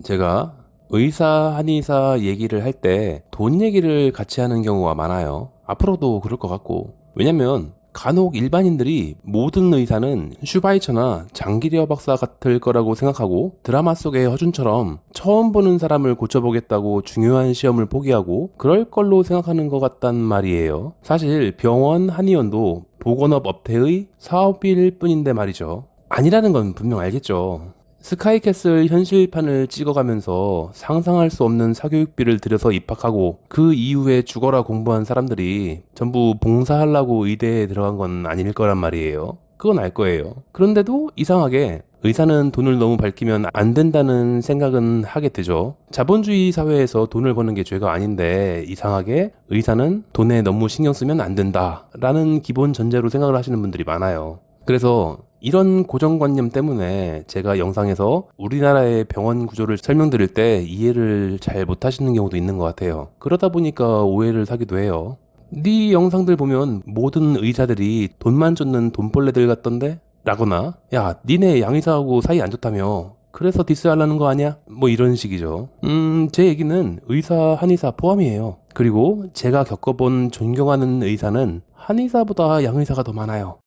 제가 의사, 한의사 얘기를 할 때 돈 얘기를 같이 하는 경우가 많아요. 앞으로도 그럴 것 같고. 왜냐면 간혹 일반인들이 모든 의사는 슈바이처나 장기리어 박사 같을 거라고 생각하고 드라마 속의 허준처럼 처음 보는 사람을 고쳐보겠다고 중요한 시험을 포기하고 그럴 걸로 생각하는 것 같단 말이에요. 사실 병원, 한의원도 보건업 업태의 사업일 뿐인데 말이죠. 아니라는 건 분명 알겠죠. 스카이캐슬 현실판을 찍어가면서 상상할 수 없는 사교육비를 들여서 입학하고 그 이후에 죽어라 공부한 사람들이 전부 봉사하려고 의대에 들어간 건 아닐 거란 말이에요. 그건 알 거예요. 그런데도 이상하게 의사는 돈을 너무 밝히면 안 된다는 생각은 하게 되죠. 자본주의 사회에서 돈을 버는 게 죄가 아닌데 이상하게 의사는 돈에 너무 신경 쓰면 안 된다라는 기본 전제로 생각을 하시는 분들이 많아요. 그래서 이런 고정관념 때문에 제가 영상에서 우리나라의 병원 구조를 설명드릴 때 이해를 잘 못하시는 경우도 있는 것 같아요. 그러다 보니까 오해를 사기도 해요. 네 영상들 보면 모든 의사들이 돈만 쫓는 돈벌레들 같던데? 라거나 야 니네 양의사하고 사이 안 좋다며 그래서 디스하려는 거 아니야? 뭐 이런 식이죠. 제 얘기는 의사, 한의사 포함이에요. 그리고 제가 겪어본 존경하는 의사는 한의사보다 양의사가 더 많아요.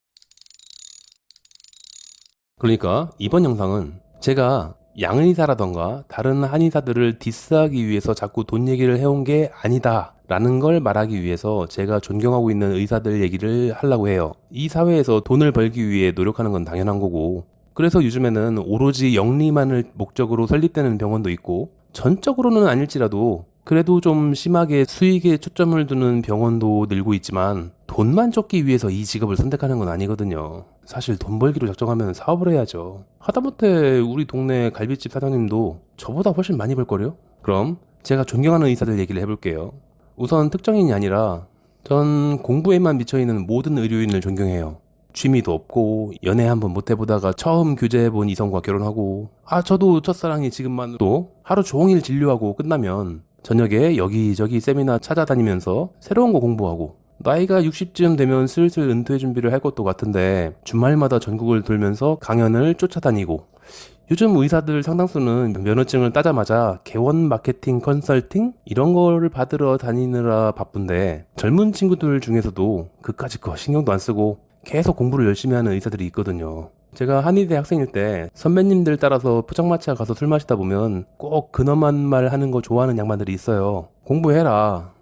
그러니까 이번 영상은 제가 양의사라던가 다른 한의사들을 디스하기 위해서 자꾸 돈 얘기를 해온 게 아니다 라는 걸 말하기 위해서 제가 존경하고 있는 의사들 얘기를 하려고 해요. 이 사회에서 돈을 벌기 위해 노력하는 건 당연한 거고, 그래서 요즘에는 오로지 영리만을 목적으로 설립되는 병원도 있고, 전적으로는 아닐지라도 그래도 좀 심하게 수익에 초점을 두는 병원도 늘고 있지만 돈만 쫓기 위해서 이 직업을 선택하는 건 아니거든요. 사실 돈 벌기로 작정하면 사업을 해야죠. 하다못해 우리 동네 갈비집 사장님도 저보다 훨씬 많이 벌걸요? 그럼 제가 존경하는 의사들 얘기를 해볼게요. 우선 특정인이 아니라 전 공부에만 미쳐있는 모든 의료인을 존경해요. 취미도 없고 연애 한번 못 해보다가 처음 교제해본 이성과 결혼하고 저도 첫사랑이 지금만으로 하루 종일 진료하고 끝나면 저녁에 여기저기 세미나 찾아다니면서 새로운 거 공부하고 나이가 60쯤 되면 슬슬 은퇴 준비를 할 것도 같은데 주말마다 전국을 돌면서 강연을 쫓아다니고 요즘 의사들 상당수는 면허증을 따자마자 개원 마케팅 컨설팅 이런 거를 받으러 다니느라 바쁜데 젊은 친구들 중에서도 그까짓 거 신경도 안 쓰고 계속 공부를 열심히 하는 의사들이 있거든요. 제가 한의대 학생일 때 선배님들 따라서 포장마차 가서 술 마시다 보면 꼭 근엄한 말 하는 거 좋아하는 양반들이 있어요. 공부해라.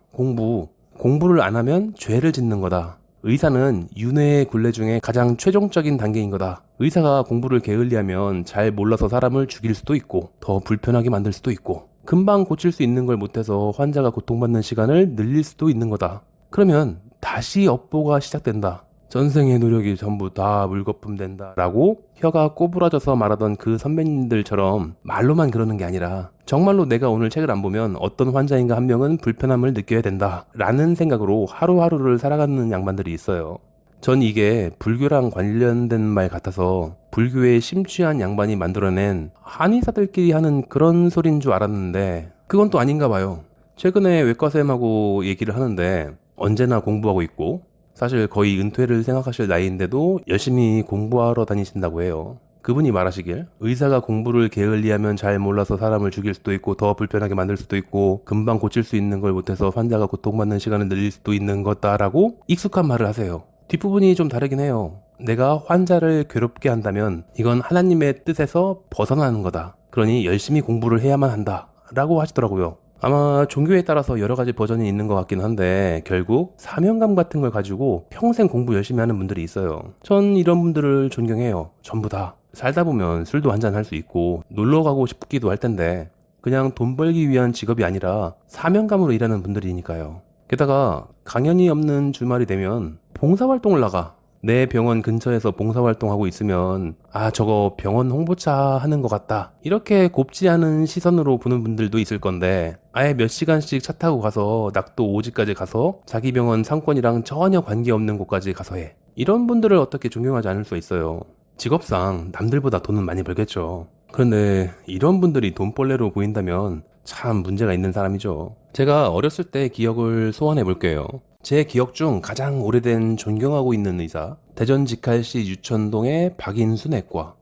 공부를 안 하면 죄를 짓는 거다. 의사는 윤회의 굴레 중에 가장 최종적인 단계인 거다. 의사가 공부를 게을리하면 잘 몰라서 사람을 죽일 수도 있고 더 불편하게 만들 수도 있고 금방 고칠 수 있는 걸 못해서 환자가 고통받는 시간을 늘릴 수도 있는 거다. 그러면 다시 업보가 시작된다. 전생의 노력이 전부 다 물거품 된다 라고 혀가 꼬부라져서 말하던 그 선배님들처럼 말로만 그러는 게 아니라 정말로 내가 오늘 책을 안 보면 어떤 환자인가 한 명은 불편함을 느껴야 된다 라는 생각으로 하루하루를 살아가는 양반들이 있어요. 전 이게 불교랑 관련된 말 같아서 불교에 심취한 양반이 만들어낸 한의사들끼리 하는 그런 소린 줄 알았는데 그건 또 아닌가 봐요. 최근에 외과쌤하고 얘기를 하는데 언제나 공부하고 있고 사실 거의 은퇴를 생각하실 나이인데도 열심히 공부하러 다니신다고 해요. 그분이 말하시길 의사가 공부를 게을리하면 잘 몰라서 사람을 죽일 수도 있고 더 불편하게 만들 수도 있고 금방 고칠 수 있는 걸 못해서 환자가 고통받는 시간을 늘릴 수도 있는 거다라고 익숙한 말을 하세요. 뒷부분이 좀 다르긴 해요. 내가 환자를 괴롭게 한다면 이건 하나님의 뜻에서 벗어나는 거다. 그러니 열심히 공부를 해야만 한다 라고 하시더라고요. 아마 종교에 따라서 여러 가지 버전이 있는 것 같긴 한데 결국 사명감 같은 걸 가지고 평생 공부 열심히 하는 분들이 있어요. 전 이런 분들을 존경해요. 전부 다. 살다 보면 술도 한잔 할 수 있고 놀러 가고 싶기도 할 텐데 그냥 돈 벌기 위한 직업이 아니라 사명감으로 일하는 분들이니까요. 게다가 강연이 없는 주말이 되면 봉사활동을 나가. 내 병원 근처에서 봉사활동하고 있으면 저거 병원 홍보차 하는 것 같다 이렇게 곱지 않은 시선으로 보는 분들도 있을 건데 아예 몇 시간씩 차 타고 가서 낙도 오지까지 가서 자기 병원 상권이랑 전혀 관계없는 곳까지 가서 해. 이런 분들을 어떻게 존경하지 않을 수 있어요. 직업상 남들보다 돈은 많이 벌겠죠. 그런데 이런 분들이 돈벌레로 보인다면 참 문제가 있는 사람이죠. 제가 어렸을 때 기억을 소환해 볼게요. 제 기억 중 가장 오래된 존경하고 있는 의사 대전 직할시 유천동의 박인수 내과.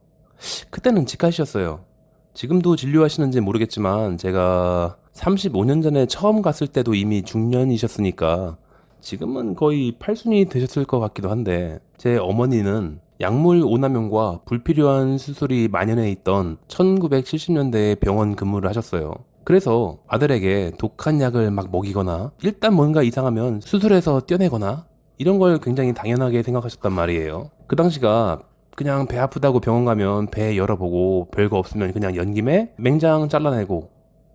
그때는 직할시였어요. 지금도 진료하시는지 모르겠지만 제가 35년 전에 처음 갔을 때도 이미 중년이셨으니까 지금은 거의 팔순이 되셨을 것 같기도 한데, 제 어머니는 약물 오남용과 불필요한 수술이 만연해 있던 1970년대에 병원 근무를 하셨어요. 그래서 아들에게 독한 약을 막 먹이거나 일단 뭔가 이상하면 수술해서 떼어내거나 이런 걸 굉장히 당연하게 생각하셨단 말이에요. 그 당시가 그냥 배 아프다고 병원 가면 배 열어보고 별거 없으면 그냥 연 김에 맹장 잘라내고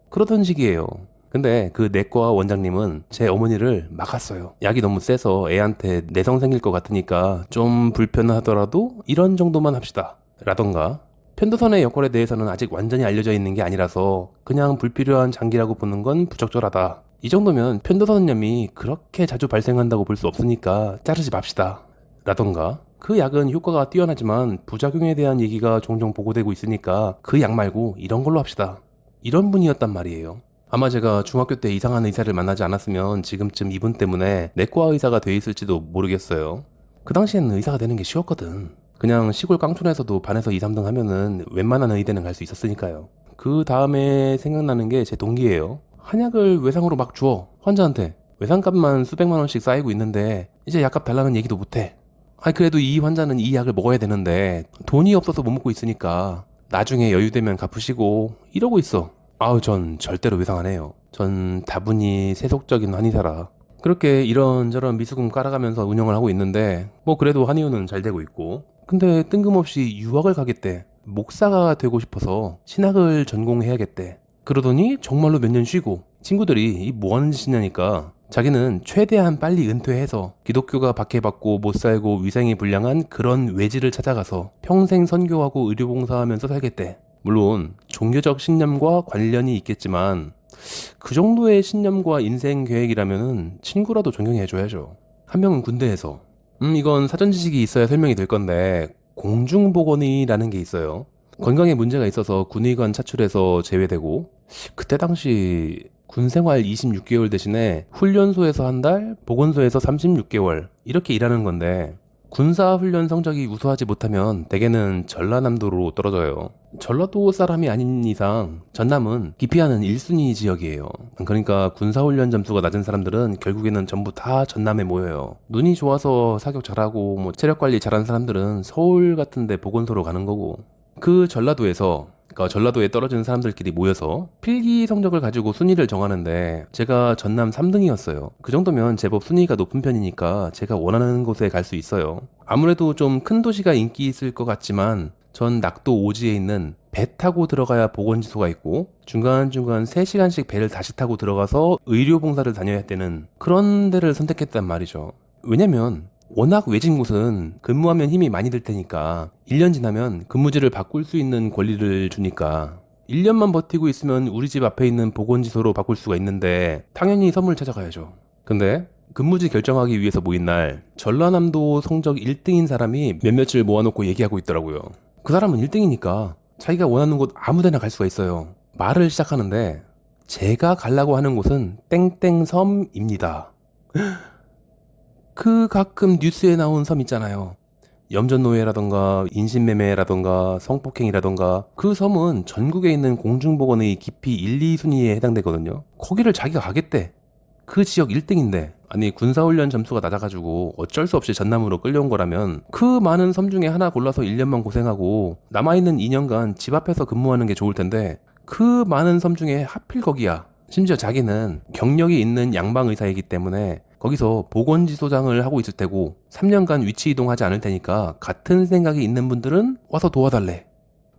그러던 시기예요. 근데 그 내과 원장님은 제 어머니를 막았어요. 약이 너무 세서 애한테 내성 생길 것 같으니까 좀 불편하더라도 이런 정도만 합시다 라던가, 편도선의 역할에 대해서는 아직 완전히 알려져 있는 게 아니라서 그냥 불필요한 장기라고 보는 건 부적절하다, 이 정도면 편도선염이 그렇게 자주 발생한다고 볼 수 없으니까 자르지 맙시다 라던가, 그 약은 효과가 뛰어나지만 부작용에 대한 얘기가 종종 보고되고 있으니까 그 약 말고 이런 걸로 합시다, 이런 분이었단 말이에요. 아마 제가 중학교 때 이상한 의사를 만나지 않았으면 지금쯤 이분 때문에 내과 의사가 돼 있을지도 모르겠어요. 그 당시에는 의사가 되는 게 쉬웠거든. 그냥 시골 깡촌에서도 반에서 2, 3등 하면은 웬만한 의대는 갈 수 있었으니까요. 그 다음에 생각나는 게 제 동기예요. 한약을 외상으로 막 주어 환자한테. 외상값만 수백만 원씩 쌓이고 있는데 이제 약값 달라는 얘기도 못해. 아니 그래도 이 환자는 이 약을 먹어야 되는데 돈이 없어서 못 먹고 있으니까 나중에 여유되면 갚으시고 이러고 있어. 아우, 전 절대로 외상 안 해요. 전 다분히 세속적인 한의사라 그렇게 이런저런 미수금 깔아가면서 운영을 하고 있는데, 뭐 그래도 한의원은 잘 되고 있고. 근데 뜬금없이 유학을 가겠대. 목사가 되고 싶어서 신학을 전공해야겠대. 그러더니 정말로 몇 년 쉬고, 친구들이 이 뭐 하는 짓이냐니까 자기는 최대한 빨리 은퇴해서 기독교가 박해받고 못 살고 위생이 불량한 그런 외지를 찾아가서 평생 선교하고 의료봉사하면서 살겠대. 물론 종교적 신념과 관련이 있겠지만 그 정도의 신념과 인생 계획이라면은 친구라도 존경해줘야죠. 한 명은 군대에서 이건 사전 지식이 있어야 설명이 될 건데, 공중보건의라는 게 있어요. 건강에 문제가 있어서 군의관 차출해서 제외되고, 그때 당시 군생활 26개월 대신에 훈련소에서 한 달, 보건소에서 36개월 이렇게 일하는 건데, 군사훈련 성적이 우수하지 못하면 대개는 전라남도로 떨어져요. 전라도 사람이 아닌 이상 전남은 기피하는 1순위 지역이에요. 그러니까 군사훈련 점수가 낮은 사람들은 결국에는 전부 다 전남에 모여요. 눈이 좋아서 사격 잘하고 뭐 체력관리 잘하는 사람들은 서울 같은 데 보건소로 가는 거고, 그 전라도에서, 그러니까 전라도에 떨어진 사람들끼리 모여서 필기 성적을 가지고 순위를 정하는데 제가 전남 3등이었어요. 그 정도면 제법 순위가 높은 편이니까 제가 원하는 곳에 갈 수 있어요. 아무래도 좀 큰 도시가 인기 있을 것 같지만 전 낙도 오지에 있는 배 타고 들어가야 보건지소가 있고 중간중간 3시간씩 배를 다시 타고 들어가서 의료봉사를 다녀야 되는 그런 데를 선택했단 말이죠. 왜냐면 워낙 외진 곳은 근무하면 힘이 많이 들 테니까 1년 지나면 근무지를 바꿀 수 있는 권리를 주니까 1년만 버티고 있으면 우리 집 앞에 있는 보건지소로 바꿀 수가 있는데 당연히 선물 찾아가야죠. 근데 근무지 결정하기 위해서 모인 날 전라남도 성적 1등인 사람이 몇몇을 모아놓고 얘기하고 있더라고요. 그 사람은 1등이니까 자기가 원하는 곳 아무데나 갈 수가 있어요. 말을 시작하는데 제가 가려고 하는 곳은 땡땡섬입니다. 그 가끔 뉴스에 나온 섬 있잖아요. 염전노예라던가 인신매매라던가 성폭행이라던가, 그 섬은 전국에 있는 공중보건의 깊이 1, 2순위에 해당되거든요. 거기를 자기가 가겠대. 그 지역 1등인데 아니 군사훈련 점수가 낮아가지고 어쩔 수 없이 전남으로 끌려온 거라면 그 많은 섬 중에 하나 골라서 1년만 고생하고 남아있는 2년간 집 앞에서 근무하는 게 좋을 텐데 그 많은 섬 중에 하필 거기야. 심지어 자기는 경력이 있는 양방의사이기 때문에 거기서 보건지소장을 하고 있을 테고 3년간 위치 이동하지 않을 테니까 같은 생각이 있는 분들은 와서 도와달래.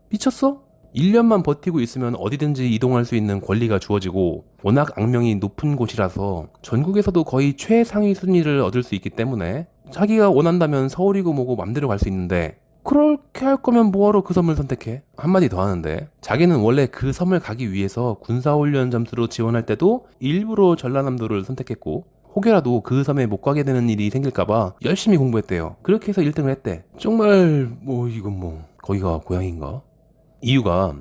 미쳤어? 1년만 버티고 있으면 어디든지 이동할 수 있는 권리가 주어지고 워낙 악명이 높은 곳이라서 전국에서도 거의 최상위 순위를 얻을 수 있기 때문에 자기가 원한다면 서울이고 뭐고 맘대로 갈 수 있는데, 그렇게 할 거면 뭐하러 그 섬을 선택해? 한마디 더 하는데 자기는 원래 그 섬을 가기 위해서 군사훈련 점수로 지원할 때도 일부러 전라남도를 선택했고 혹여라도 그 섬에 못 가게 되는 일이 생길까봐 열심히 공부했대요. 그렇게 해서 1등을 했대. 정말 이건 거기가 고향인가? 이유가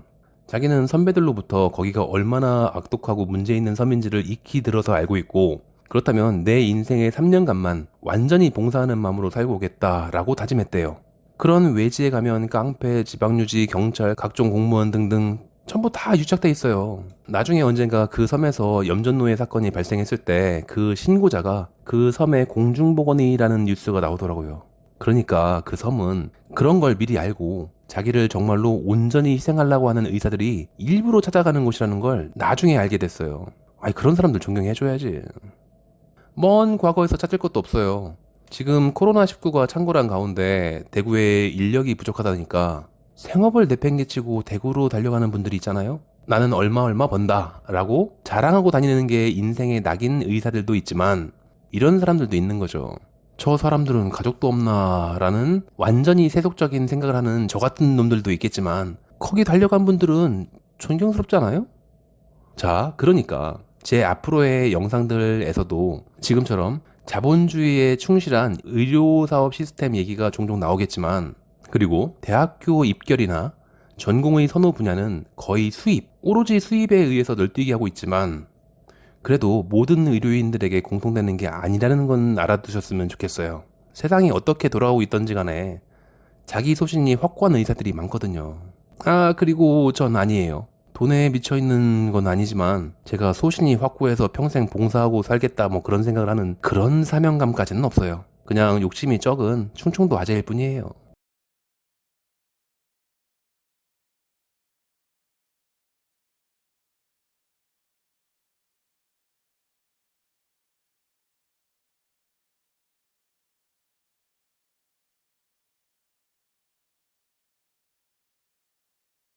자기는 선배들로부터 거기가 얼마나 악독하고 문제 있는 섬인지를 익히 들어서 알고 있고, 그렇다면 내 인생의 3년간만 완전히 봉사하는 마음으로 살고 오겠다라고 다짐했대요. 그런 외지에 가면 깡패, 지방유지, 경찰, 각종 공무원 등등 전부 다 유착돼 있어요. 나중에 언젠가 그 섬에서 염전노예 사건이 발생했을 때 그 신고자가 그 섬의 공중보건이라는 뉴스가 나오더라고요. 그러니까 그 섬은 그런 걸 미리 알고 자기를 정말로 온전히 희생하려고 하는 의사들이 일부러 찾아가는 곳이라는 걸 나중에 알게 됐어요. 아이, 그런 사람들 존경해줘야지. 먼 과거에서 찾을 것도 없어요. 지금 코로나19가 창궐한 가운데 대구에 인력이 부족하다니까 생업을 내팽개치고 대구로 달려가는 분들이 있잖아요. 나는 얼마 번다 라고 자랑하고 다니는 게 인생의 낙인 의사들도 있지만 이런 사람들도 있는 거죠. 저 사람들은 가족도 없나 라는 완전히 세속적인 생각을 하는 저 같은 놈들도 있겠지만 거기 달려간 분들은 존경스럽잖아요. 자, 그러니까 제 앞으로의 영상들에서도 지금처럼 자본주의에 충실한 의료사업 시스템 얘기가 종종 나오겠지만, 그리고 대학교 입결이나 전공의 선호 분야는 거의 수입, 오로지 수입에 의해서 널뛰게 하고 있지만 그래도 모든 의료인들에게 공통되는 게 아니라는 건 알아두셨으면 좋겠어요. 세상이 어떻게 돌아오고 있던지 간에 자기 소신이 확고한 의사들이 많거든요. 아, 그리고 전 아니에요. 돈에 미쳐있는 건 아니지만 제가 소신이 확고해서 평생 봉사하고 살겠다 뭐 그런 생각을 하는 그런 사명감까지는 없어요. 그냥 욕심이 적은 충청도 아재일 뿐이에요.